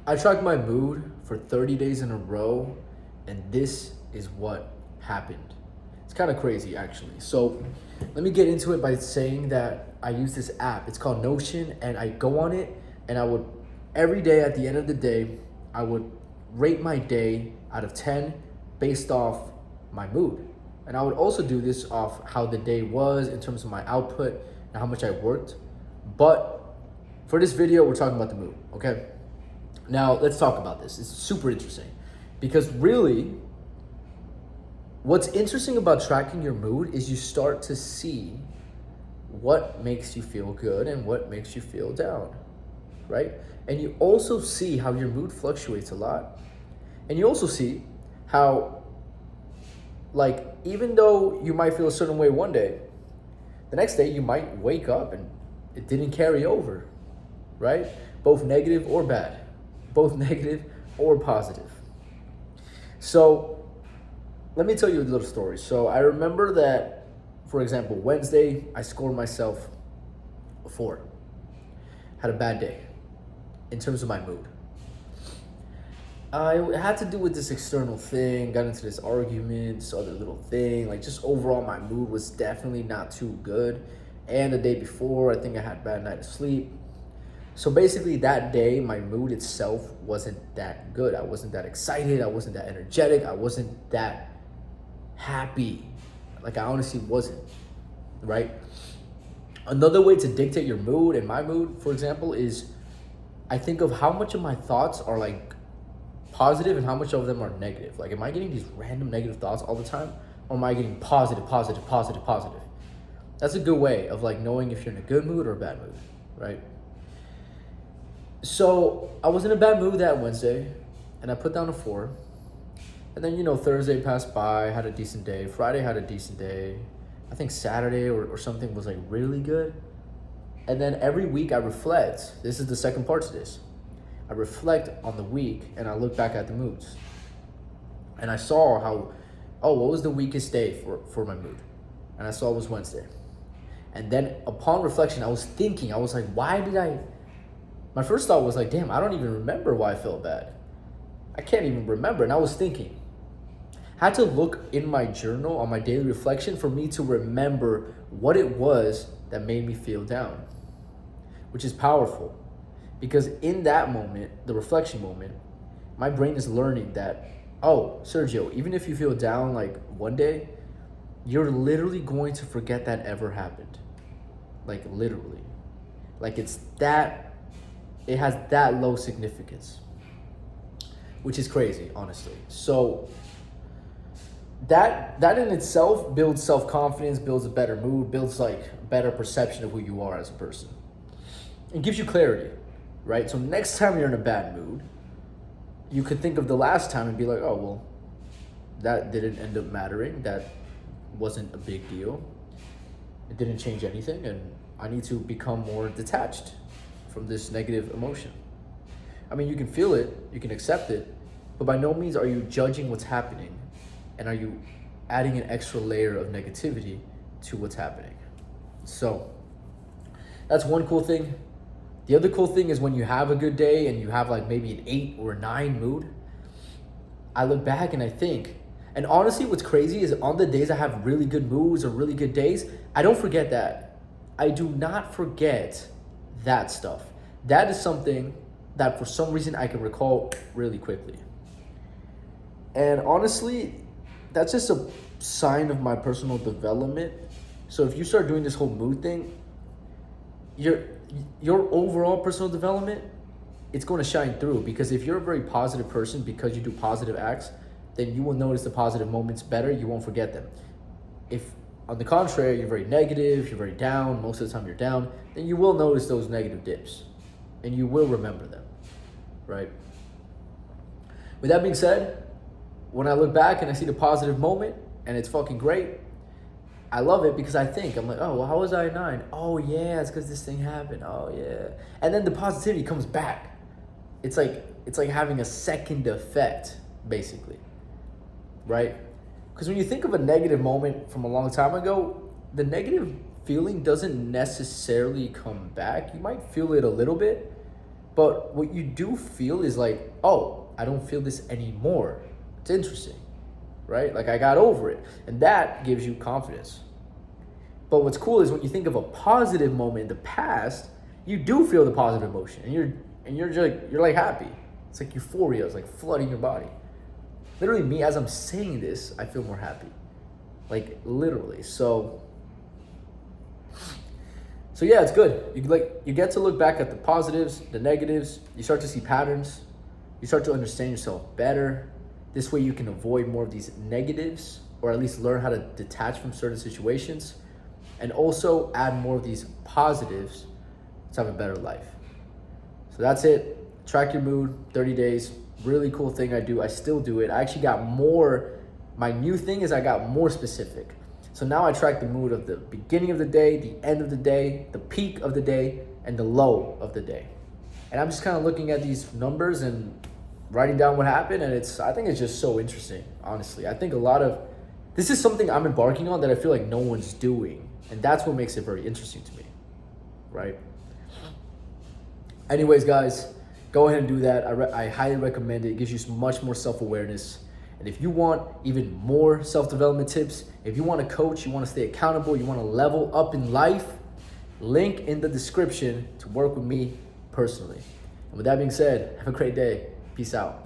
I tracked my mood for 30 days in a row, and this is what happened. It's kind of crazy, actually. So, let me get into it by saying that I use this app. It's called Notion, and I go on it, and I would, every day at the end of the day, I would rate my day out of 10 based off my mood. And I would also do this off how the day was in terms of my output and how much I worked. But for this video, we're talking about the mood, okay? Now, let's talk about this. It's super interesting because really, what's interesting about tracking your mood is you start to see what makes you feel good and what makes you feel down, right? And you also see how your mood fluctuates a lot. And you also see how, like, even though you might feel a certain way one day, the next day you might wake up and it didn't carry over, right? Both negative or bad, both negative or positive. So let me tell you a little story. So I remember that, for example, Wednesday, I scored myself a 4. Had a bad day in terms of my mood. It had to do with this external thing, got into this argument, this other little thing. Like, just overall, my mood was definitely not too good. And the day before, I think I had a bad night of sleep. So basically, that day, my mood itself wasn't that good. I wasn't that excited. I wasn't that energetic. I wasn't that happy. Like, I honestly wasn't, right? Another way to dictate your mood, and my mood, for example, is I think of how much of my thoughts are like positive and how much of them are negative. Like, am I getting these random negative thoughts all the time? Or am I getting positive, positive, positive, positive? That's a good way of like knowing if you're in a good mood or a bad mood, right? So I was in a bad mood that Wednesday and I put down a 4. And then, Thursday passed by, had a decent day. Friday had a decent day. I think Saturday or something was like really good. And then every week I reflect. This is the second part to this. I reflect on the week and I look back at the moods. And I saw how, what was the weakest day for my mood? And I saw it was Wednesday. And then upon reflection, I was like, my first thought was like, damn, I don't even remember why I felt bad. I can't even remember. And I was thinking, I had to look in my journal on my daily reflection for me to remember what it was that made me feel down, which is powerful. Because in that moment, the reflection moment, my brain is learning that, Sergio, even if you feel down like one day, you're literally going to forget that ever happened. Like, literally. Like, it has that low significance, which is crazy, honestly. So that in itself builds self-confidence, builds a better mood, builds like a better perception of who you are as a person. It gives you clarity, right? So next time you're in a bad mood, you could think of the last time and be like, that didn't end up mattering. That wasn't a big deal. It didn't change anything, and I need to become more detached from this negative emotion. I mean, you can feel it, you can accept it, but by no means are you judging what's happening, and are you adding an extra layer of negativity to what's happening. So that's one cool thing. The other cool thing is when you have a good day and you have like maybe an 8 or a 9 mood, I look back and I think, and honestly, what's crazy is on the days I have really good moods or really good days, I don't forget that. I do not forget that stuff. That is something that for some reason I can recall really quickly. And honestly, that's just a sign of my personal development. So if you start doing this whole mood thing, your overall personal development, it's going to shine through. Because if you're a very positive person because you do positive acts, then you will notice the positive moments better. You won't forget them. If, on the contrary, you're very negative, you're very down, most of the time you're down, then you will notice those negative dips. And you will remember them, right? With that being said, when I look back and I see the positive moment and it's fucking great, I love it because I'm like, how was I 9? Oh yeah, it's because this thing happened. Oh yeah. And then the positivity comes back. It's like having a second effect, basically. Right? Because when you think of a negative moment from a long time ago, the negative feeling doesn't necessarily come back. You might feel it a little bit, But what you do feel is like, oh, I don't feel this anymore. It's interesting, right? Like I got over it. And that gives you confidence. But what's cool is when you think of a positive moment in the past, you do feel the positive emotion, and you're like happy. It's like euphoria. It's like flooding your body. Literally, me as I'm saying this, I feel more happy. Like literally. So yeah, it's good. You get to look back at the positives, the negatives. You start to see patterns. You start to understand yourself better. This way, you can avoid more of these negatives, or at least learn how to detach from certain situations, and also add more of these positives to have a better life. So that's it. Track your mood, 30 days. Really cool thing I do. I still do it. I actually got more. My new thing is I got more specific. So now I track the mood of the beginning of the day, the end of the day, the peak of the day, and the low of the day. And I'm just kind of looking at these numbers and writing down what happened. And I think it's just so interesting, honestly. I think this is something I'm embarking on that I feel like no one's doing. And that's what makes it very interesting to me, right? Anyways, guys, go ahead and do that. I highly recommend it. It gives you much more self-awareness. And if you want even more self-development tips, if you want to coach, you want to stay accountable, you want to level up in life, link in the description to work with me personally. And with that being said, have a great day. Peace out.